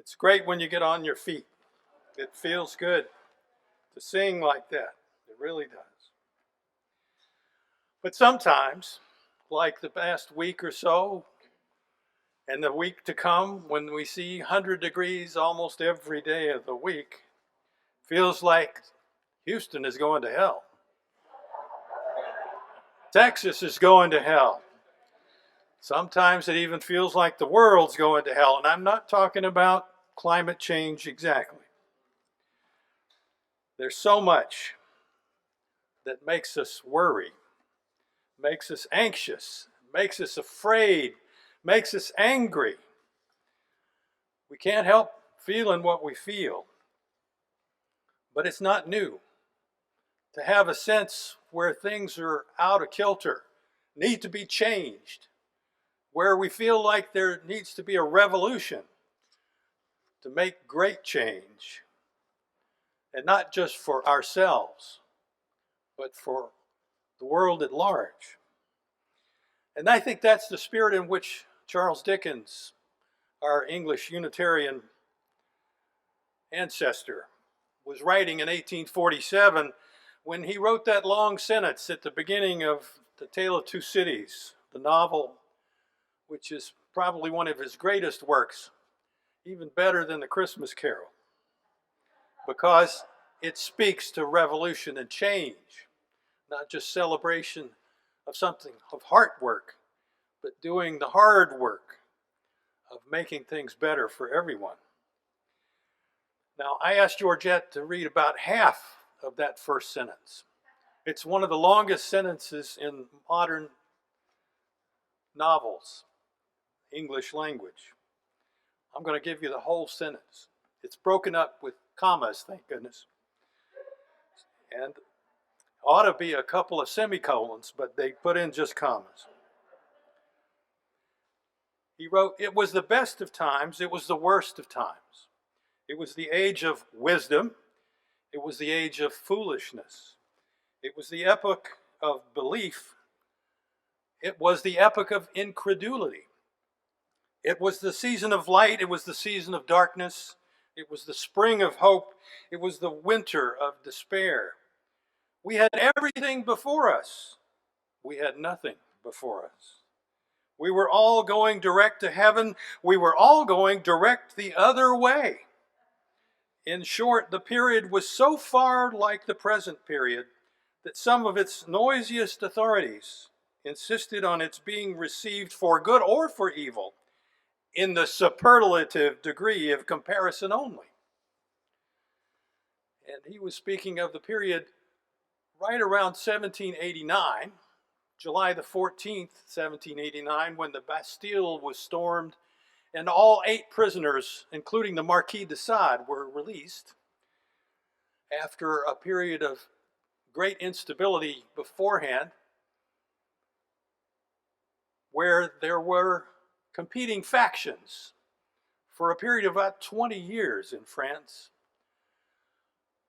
It's great when you get on your feet. It feels good to sing like that. It really does. But sometimes, like the past week or so, and the week to come, when we see 100 degrees almost every day of the week, feels like Houston is going to hell. Texas is going to hell. Sometimes it even feels like the world's going to hell, and I'm not talking about climate change exactly. There's so much that makes us worry, makes us anxious, makes us afraid, makes us angry. We can't help feeling what we feel, but it's not new to have a sense where things are out of kilter, need to be changed, where we feel like there needs to be a revolution to make great change, and not just for ourselves, but for the world at large. And I think that's the spirit in which Charles Dicken, our English Unitarian ancestor, was writing in 1847 when he wrote that long sentence at the beginning of The Tale of Two Cities, the novel, which is probably one of his greatest works, even better than The Christmas Carol, because it speaks to revolution and change, not just celebration of something of heart work, but doing the hard work of making things better for everyone. Now, I asked Georgette to read about half of that first sentence. It's one of the longest sentences in modern novels, English language. I'm going to give you the whole sentence. It's broken up with commas, thank goodness. And ought to be a couple of semicolons, but they put in just commas. He wrote, "It was the best of times, it was the worst of times. It was the age of wisdom, it was the age of foolishness. It was the epoch of belief, it was the epoch of incredulity. It was the season of light, it was the season of darkness, it was the spring of hope, it was the winter of despair. We had everything before us, we had nothing before us. We were all going direct to heaven, we were all going direct the other way. In short, the period was so far like the present period that some of its noisiest authorities insisted on its being received for good or for evil in the superlative degree of comparison only." And he was speaking of the period right around 1789, July the 14th, 1789, when the Bastille was stormed and all 8 prisoners, including the Marquis de Sade, were released after a period of great instability beforehand, where there were competing factions for a period of about 20 years in France.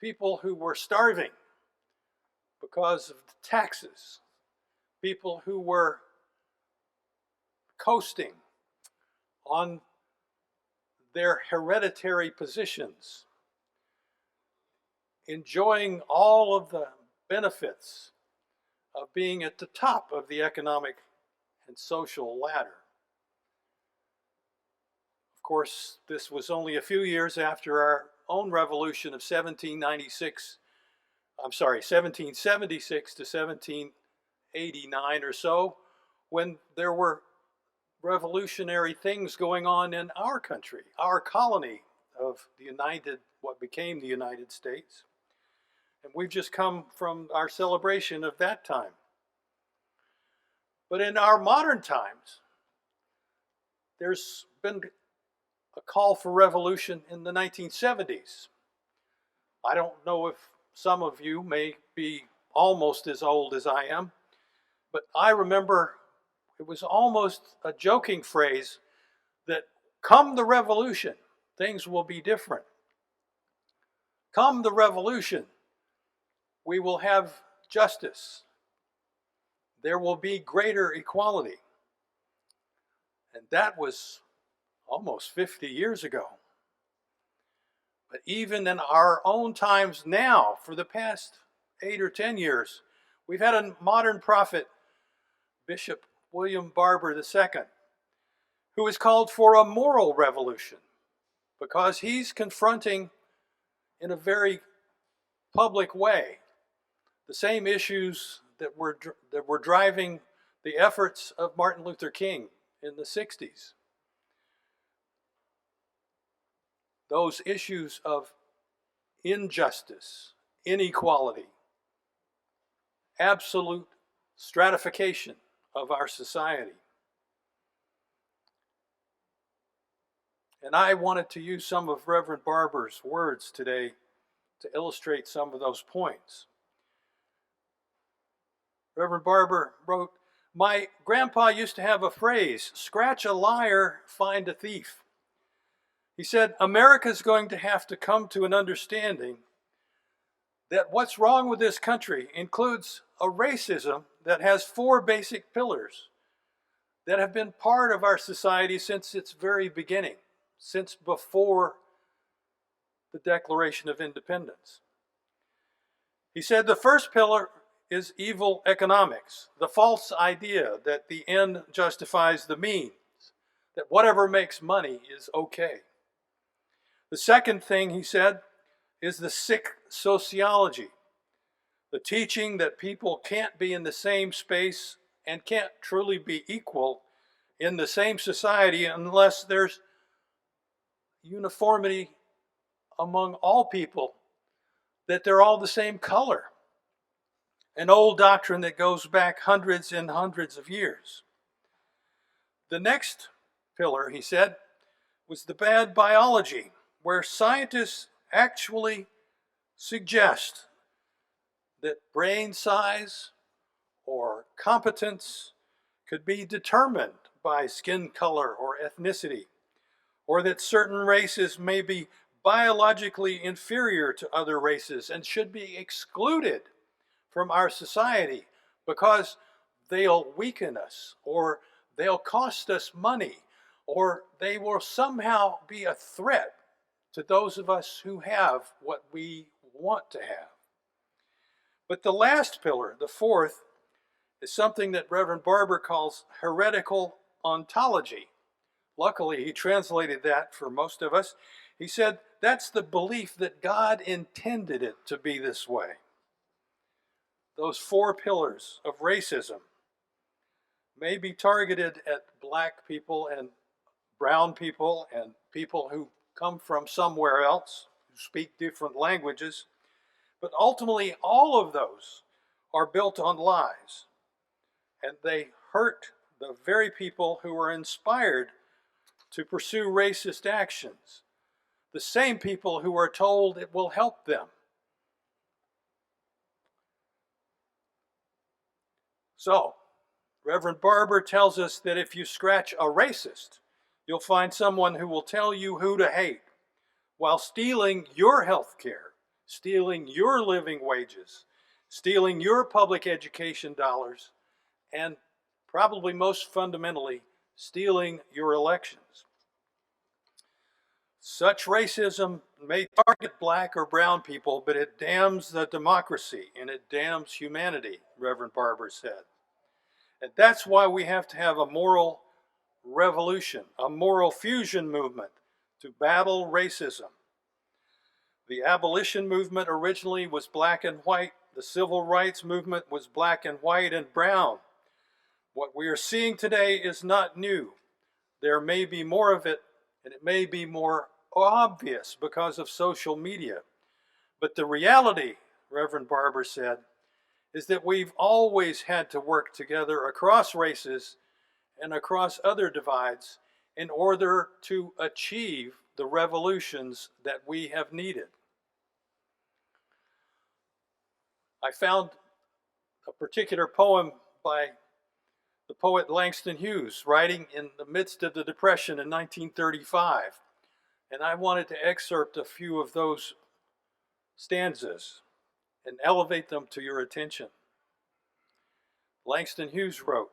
People who were starving because of the taxes, people who were coasting on their hereditary positions, enjoying all of the benefits of being at the top of the economic and social ladder. Of course, this was only a few years after our own revolution of 1776 to 1789 or so, when there were revolutionary things going on in our country, our colony of what became the United States. And we've just come from our celebration of that time. But in our modern times, there's been a call for revolution in the 1970s. I don't know if some of you may be almost as old as I am, but I remember it was almost a joking phrase that come the revolution, things will be different. Come the revolution, we will have justice. There will be greater equality. And that was almost 50 years ago. But even in our own times now, for the past 8 or 10 years, we've had a modern prophet, Bishop William Barber II, who has called for a moral revolution because he's confronting in a very public way the same issues that were driving the efforts of Martin Luther King in the 60s. Those issues of injustice, inequality, absolute stratification of our society. And I wanted to use some of Reverend Barber's words today to illustrate some of those points. Reverend Barber wrote, "My grandpa used to have a phrase, scratch a liar, find a thief." He said, America's going to have to come to an understanding that what's wrong with this country includes a racism that has 4 basic pillars that have been part of our society since its very beginning, since before the Declaration of Independence. He said the first pillar is evil economics, the false idea that the end justifies the means, that whatever makes money is okay. The second thing, he said, is the sick sociology, the teaching that people can't be in the same space and can't truly be equal in the same society unless there's uniformity among all people, that they're all the same color. An old doctrine that goes back hundreds and hundreds of years. The next pillar, he said, was the bad biology, where scientists actually suggest that brain size or competence could be determined by skin color or ethnicity, or that certain races may be biologically inferior to other races and should be excluded from our society because they'll weaken us, or they'll cost us money, or they will somehow be a threat to those of us who have what we want to have. But the last pillar, the fourth, is something that Reverend Barber calls heretical ontology. Luckily, he translated that for most of us. He said that's the belief that God intended it to be this way. Those 4 pillars of racism may be targeted at black people and brown people and people who come from somewhere else, who speak different languages, but ultimately all of those are built on lies, and they hurt the very people who are inspired to pursue racist actions, the same people who are told it will help them. So, Reverend Barber tells us that if you scratch a racist, you'll find someone who will tell you who to hate while stealing your health care, stealing your living wages, stealing your public education dollars, and probably most fundamentally, stealing your elections. Such racism may target black or brown people, but it damns the democracy and it damns humanity, Reverend Barber said. And that's why we have to have a moral revolution, a moral fusion movement to battle racism. The abolition movement originally was black and white. The civil rights movement was black and white and brown. What we are seeing today is not new. There may be more of it, and it may be more obvious because of social media. But the reality, Reverend Barber said, is that we've always had to work together across races and across other divides in order to achieve the revolutions that we have needed. I found a particular poem by the poet Langston Hughes, writing in the midst of the Depression in 1935. And I wanted to excerpt a few of those stanzas and elevate them to your attention. Langston Hughes wrote,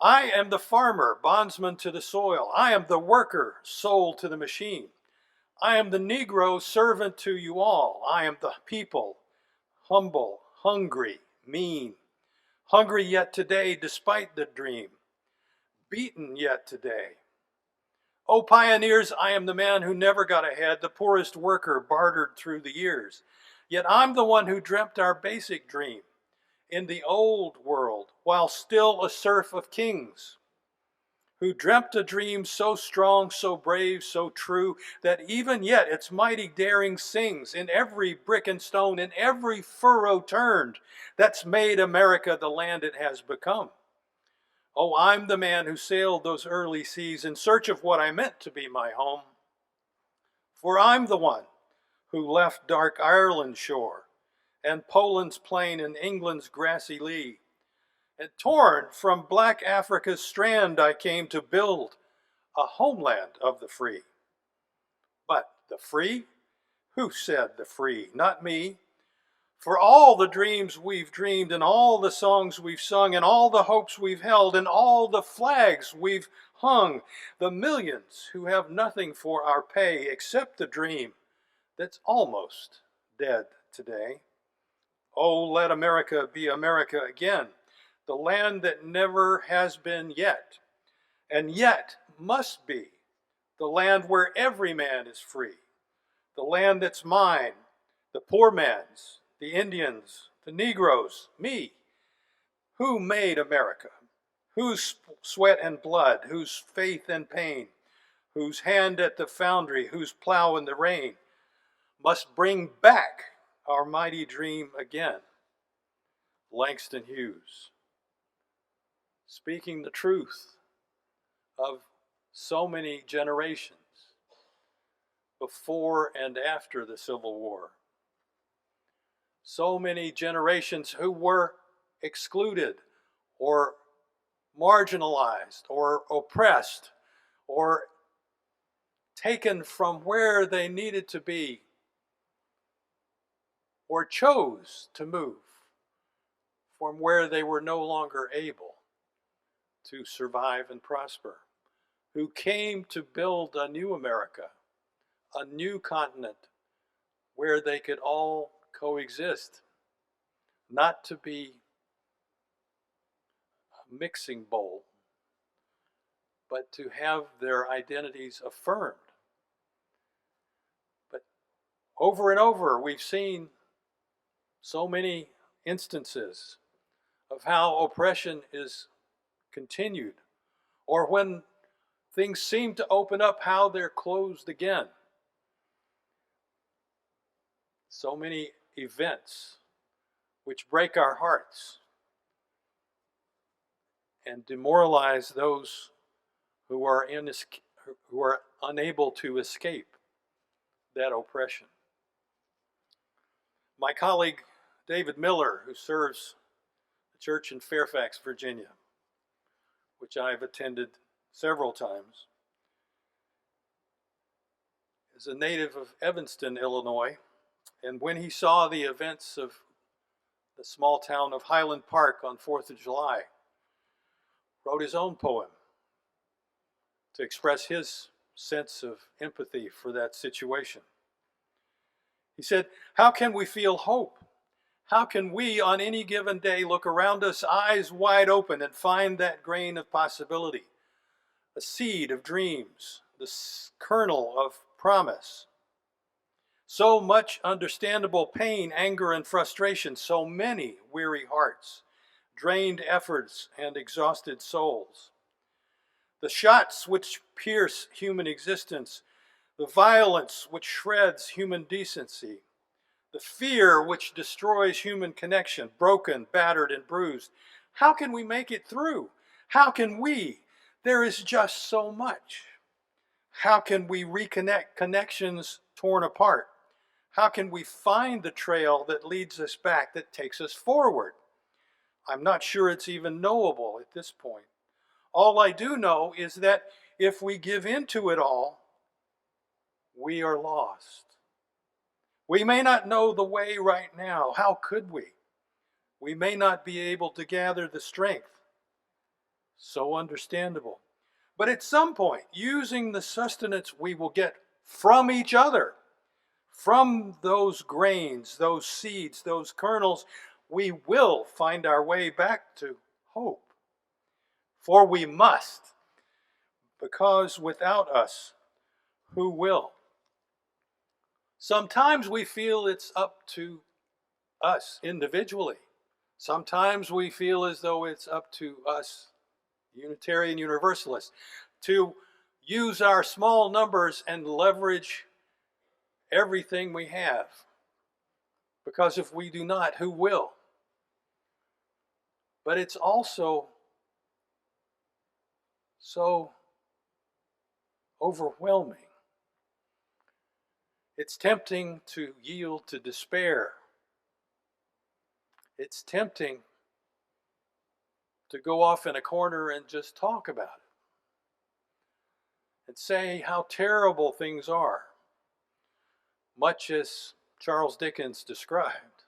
"I am the farmer, bondsman to the soil. I am the worker, soul to the machine. I am the Negro servant to you all. I am the people, humble, hungry, mean, hungry yet today despite the dream, beaten yet today. O pioneers, I am the man who never got ahead, the poorest worker bartered through the years. Yet I'm the one who dreamt our basic dream in the old world while still a serf of kings, who dreamt a dream so strong, so brave, so true, that even yet its mighty daring sings in every brick and stone, in every furrow turned, that's made America the land it has become. Oh, I'm the man who sailed those early seas in search of what I meant to be my home. For I'm the one who left dark Ireland's shore and Poland's plain and England's grassy lea. And torn from black Africa's strand I came to build a homeland of the free. But the free? Who said the free? Not me. For all the dreams we've dreamed and all the songs we've sung and all the hopes we've held and all the flags we've hung, the millions who have nothing for our pay except the dream that's almost dead today. Oh, let America be America again, the land that never has been yet, and yet must be, the land where every man is free, the land that's mine, the poor man's, the Indians, the Negroes, me. Who made America? Whose sweat and blood, whose faith and pain, whose hand at the foundry, whose plow in the rain, must bring back our mighty dream again? Langston Hughes, speaking the truth of so many generations before and after the Civil War. So many generations who were excluded or marginalized or oppressed or taken from where they needed to be or chose to move from where they were no longer able to survive and prosper, who came to build a new America, a new continent where they could all coexist, not to be a mixing bowl, but to have their identities affirmed. But over and over, we've seen so many instances of how oppression is continued, or when things seem to open up, how they're closed again. So many events which break our hearts and demoralize those who are unable to escape that oppression. My colleague David Miller, who serves the church in Fairfax, Virginia, which I've attended several times, is a native of Evanston, Illinois. And when he saw the events of the small town of Highland Park on 4th of July, wrote his own poem to express his sense of empathy for that situation. He said, "How can we feel hope? How can we on any given day look around us eyes wide open and find that grain of possibility, a seed of dreams, the kernel of promise? So much understandable pain, anger, and frustration, so many weary hearts, drained efforts, and exhausted souls. The shots which pierce human existence, the violence which shreds human decency, the fear which destroys human connection, broken, battered, and bruised. How can we make it through? How can we? There is just so much. How can we reconnect connections torn apart? How can we find the trail that leads us back, that takes us forward? I'm not sure it's even knowable at this point. All I do know is that if we give in to it all, we are lost. We may not know the way right now. How could we? We may not be able to gather the strength. So understandable. But at some point, using the sustenance we will get from each other. From those grains, those seeds, those kernels, we will find our way back to hope. For we must, because without us, who will? Sometimes we feel it's up to us individually. Sometimes we feel as though it's up to us, Unitarian Universalists, to use our small numbers and leverage everything we have. Because if we do not, who will? But it's also so overwhelming. It's tempting to yield to despair. It's tempting to go off in a corner and just talk about it and say how terrible things are, much as Charles Dickens described.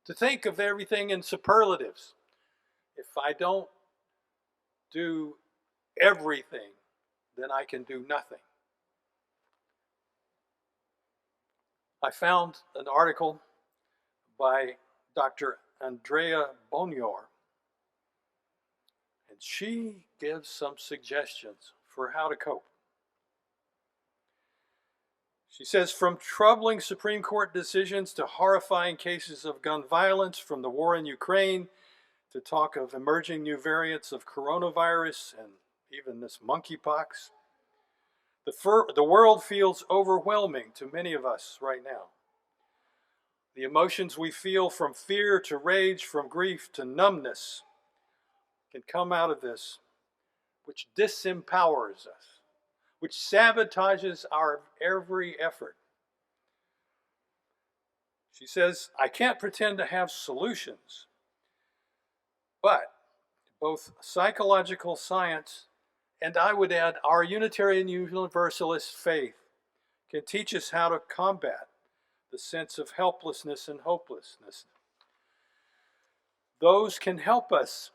To think of everything in superlatives. If I don't do everything, then I can do nothing. I found an article by Dr. Andrea Bonior, and she gives some suggestions for how to cope. She says, from troubling Supreme Court decisions to horrifying cases of gun violence, from the war in Ukraine to talk of emerging new variants of coronavirus and even this monkeypox, the world feels overwhelming to many of us right now. The emotions we feel, from fear to rage, from grief to numbness, can come out of this, which disempowers us, which sabotages our every effort. She says, I can't pretend to have solutions, but both psychological science and, I would add, our Unitarian Universalist faith can teach us how to combat the sense of helplessness and hopelessness. Those can help us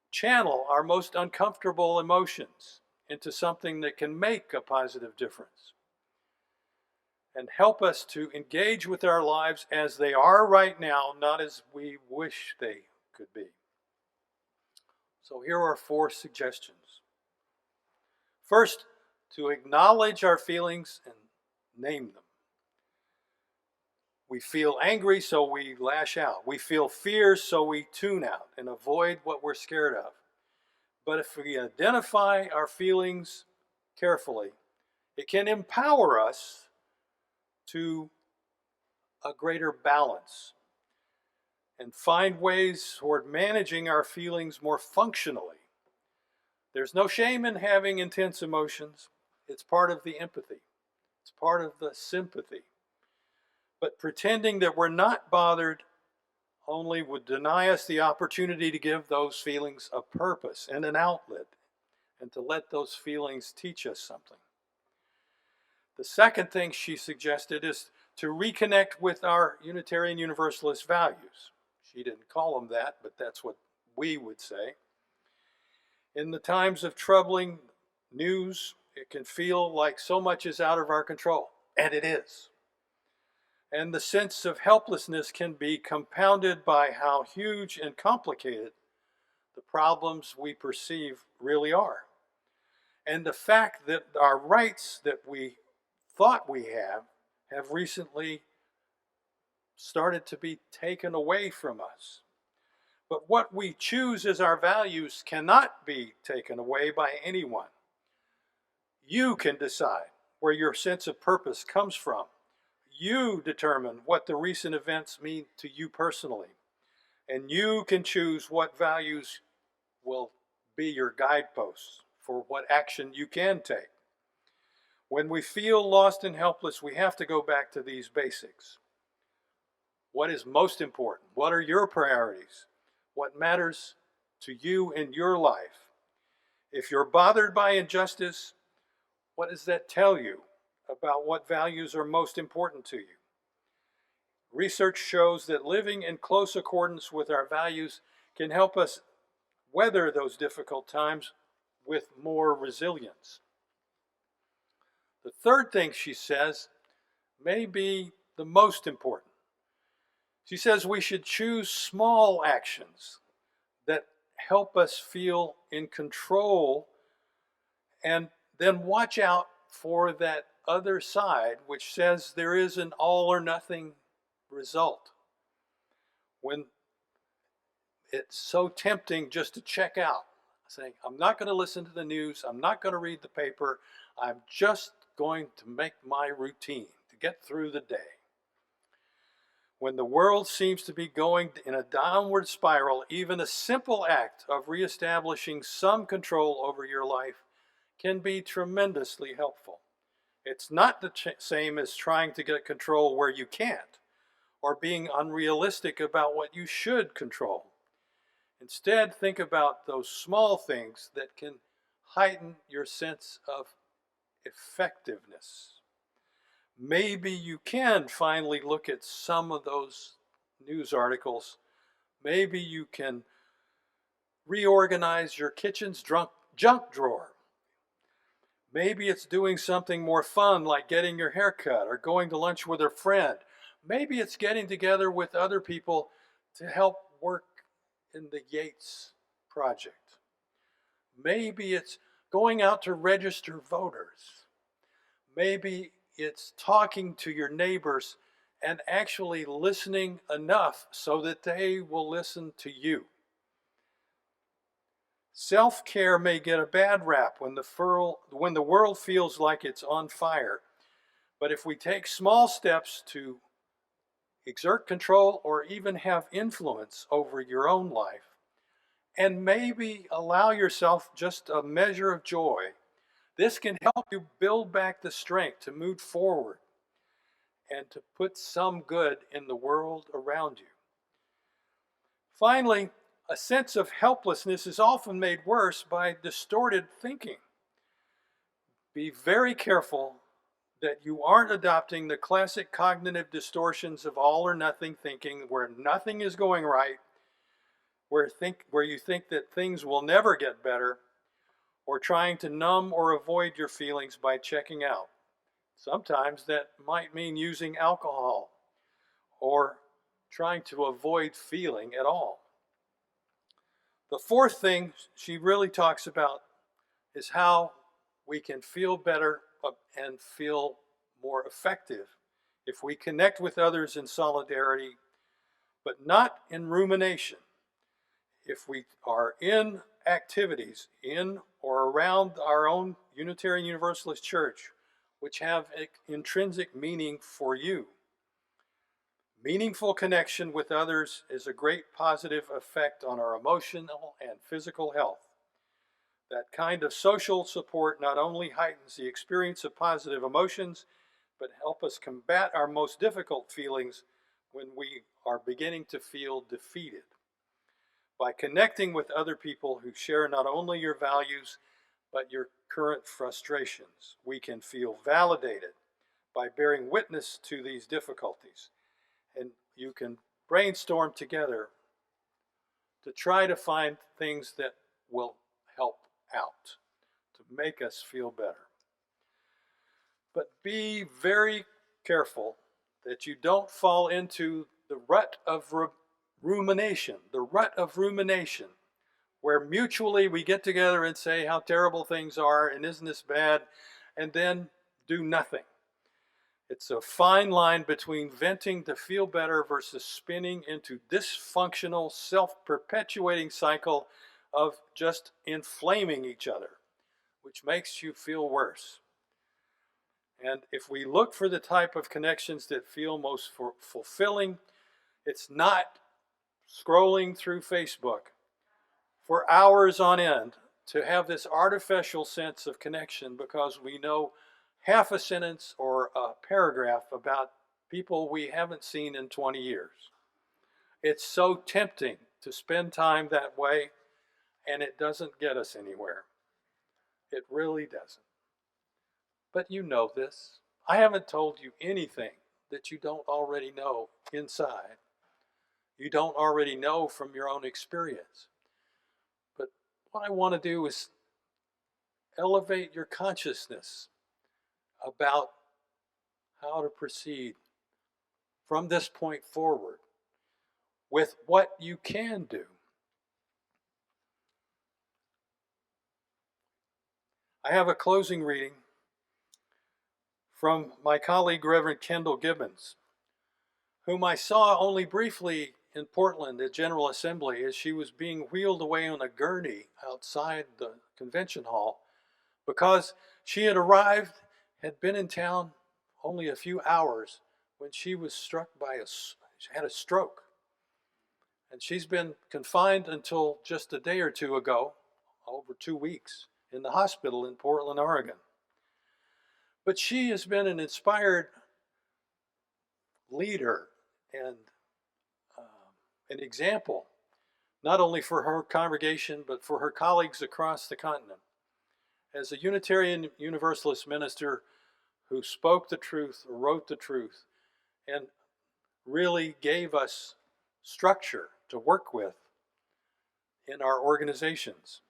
channel our most uncomfortable emotions into something that can make a positive difference and help us to engage with our lives as they are right now, not as we wish they could be. So here are 4 suggestions. First, to acknowledge our feelings and name them. We feel angry, so we lash out. We feel fear, so we tune out and avoid what we're scared of. But if we identify our feelings carefully, it can empower us to a greater balance and find ways toward managing our feelings more functionally. There's no shame in having intense emotions. It's part of the empathy. It's part of the sympathy. But pretending that we're not bothered only would deny us the opportunity to give those feelings a purpose and an outlet, and to let those feelings teach us something. The second thing she suggested is to reconnect with our Unitarian Universalist values. She didn't call them that, but that's what we would say. In the times of troubling news, it can feel like so much is out of our control, and it is. And the sense of helplessness can be compounded by how huge and complicated the problems we perceive really are. And the fact that our rights that we thought we have recently started to be taken away from us. But what we choose as our values cannot be taken away by anyone. You can decide where your sense of purpose comes from. You determine what the recent events mean to you personally. And you can choose what values will be your guideposts for what action you can take. When we feel lost and helpless, we have to go back to these basics. What is most important? What are your priorities? What matters to you in your life? If you're bothered by injustice, what does that tell you about what values are most important to you? Research shows that living in close accordance with our values can help us weather those difficult times with more resilience. The third thing she says may be the most important. She says we should choose small actions that help us feel in control, and then watch out for that other side which says there is an all or nothing result. When it's so tempting just to check out, saying, I'm not going to listen to the news, I'm not going to read the paper, I'm just going to make my routine to get through the day. When the world seems to be going in a downward spiral, even a simple act of reestablishing some control over your life can be tremendously helpful. It's not the same as trying to get control where you can't, or being unrealistic about what you should control. Instead, think about those small things that can heighten your sense of effectiveness. Maybe you can finally look at some of those news articles. Maybe you can reorganize your kitchen's junk drawer. Maybe it's doing something more fun like getting your hair cut or going to lunch with a friend. Maybe it's getting together with other people to help work in the Yates Project. Maybe it's going out to register voters. Maybe it's talking to your neighbors and actually listening enough so that they will listen to you. Self-care may get a bad rap when the world feels like it's on fire. But if we take small steps to exert control or even have influence over your own life, and maybe allow yourself just a measure of joy, this can help you build back the strength to move forward and to put some good in the world around you. Finally, a sense of helplessness is often made worse by distorted thinking. Be very careful that you aren't adopting the classic cognitive distortions of all or nothing thinking, where nothing is going right, where you think that things will never get better, or trying to numb or avoid your feelings by checking out. Sometimes that might mean using alcohol or trying to avoid feeling at all. The fourth thing she really talks about is how we can feel better and feel more effective if we connect with others in solidarity, but not in rumination. If we are in activities in or around our own Unitarian Universalist church, which have intrinsic meaning for you. Meaningful connection with others is a great positive effect on our emotional and physical health. That kind of social support not only heightens the experience of positive emotions, but help us combat our most difficult feelings when we are beginning to feel defeated. By connecting with other people who share not only your values, but your current frustrations, we can feel validated by bearing witness to these difficulties. And you can brainstorm together to try to find things that will help out, to make us feel better. But be very careful that you don't fall into the rut of rumination, where mutually we get together and say how terrible things are and isn't this bad, and then do nothing. It's a fine line between venting to feel better versus spinning into dysfunctional, self-perpetuating cycle of just inflaming each other, which makes you feel worse. And if we look for the type of connections that feel most fulfilling, it's not scrolling through Facebook for hours on end to have this artificial sense of connection because we know half a sentence or a paragraph about people we haven't seen in 20 years. It's so tempting to spend time that way, and it doesn't get us anywhere. It really doesn't. But you know this. I haven't told you anything that you don't already know inside. You don't already know from your own experience. But what I want to do is elevate your consciousness about how to proceed from this point forward with what you can do. I have a closing reading from my colleague, Reverend Kendall Gibbons, whom I saw only briefly in Portland at General Assembly as she was being wheeled away on a gurney outside the convention hall because she had arrived, had been in town only a few hours when she was struck by she had a stroke. And she's been confined until just a day or two ago, over 2 weeks, in the hospital in Portland, Oregon. But she has been an inspired leader and an example, not only for her congregation, but for her colleagues across the continent. As a Unitarian Universalist minister who spoke the truth, wrote the truth, and really gave us structure to work with in our organizations.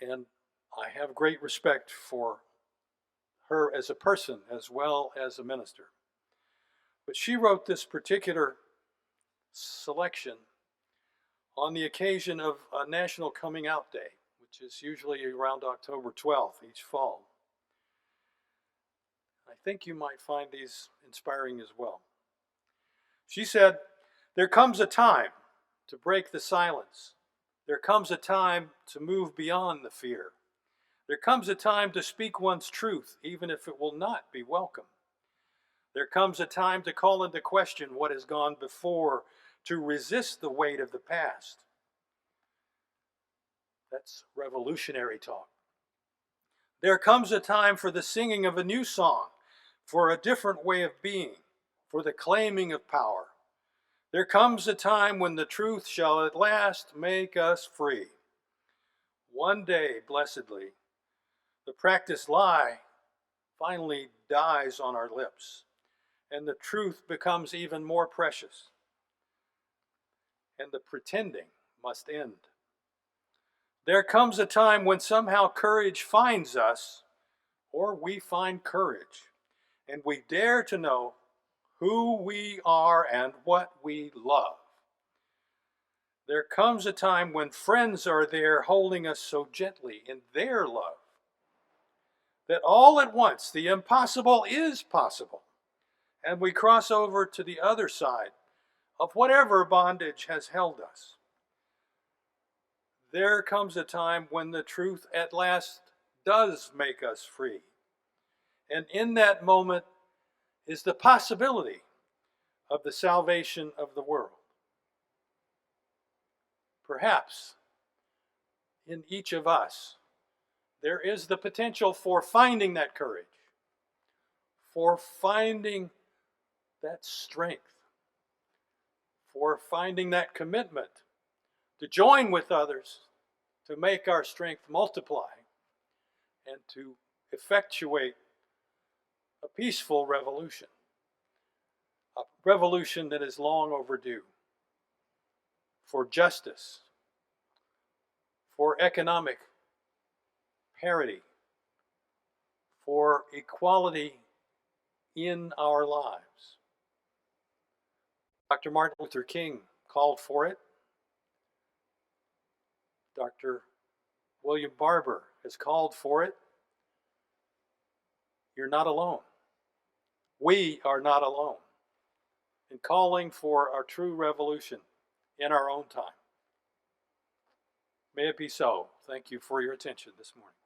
And I have great respect for her as a person as well as a minister. But she wrote this particular selection on the occasion of a National Coming Out Day, which is usually around October 12th each fall. I think you might find these inspiring as well. She said, "There comes a time to break the silence. There comes a time to move beyond the fear. There comes a time to speak one's truth, even if it will not be welcome. There comes a time to call into question what has gone before, to resist the weight of the past." That's revolutionary talk. There comes a time for the singing of a new song, for a different way of being, for the claiming of power. There comes a time when the truth shall at last make us free. One day, blessedly, the practiced lie finally dies on our lips, and the truth becomes even more precious, and the pretending must end. There comes a time when somehow courage finds us, or we find courage, and we dare to know who we are and what we love. There comes a time when friends are there holding us so gently in their love that all at once the impossible is possible, and we cross over to the other side of whatever bondage has held us. There comes a time when the truth at last does make us free. And in that moment is the possibility of the salvation of the world. Perhaps in each of us, there is the potential for finding that courage, for finding that strength, for finding that commitment to join with others, to make our strength multiply, and to effectuate a peaceful revolution, a revolution that is long overdue, for justice, for economic parity, for equality in our lives. Dr. Martin Luther King called for it. Dr. William Barber has called for it. You're not alone. We are not alone in calling for our true revolution in our own time. May it be so. Thank you for your attention this morning.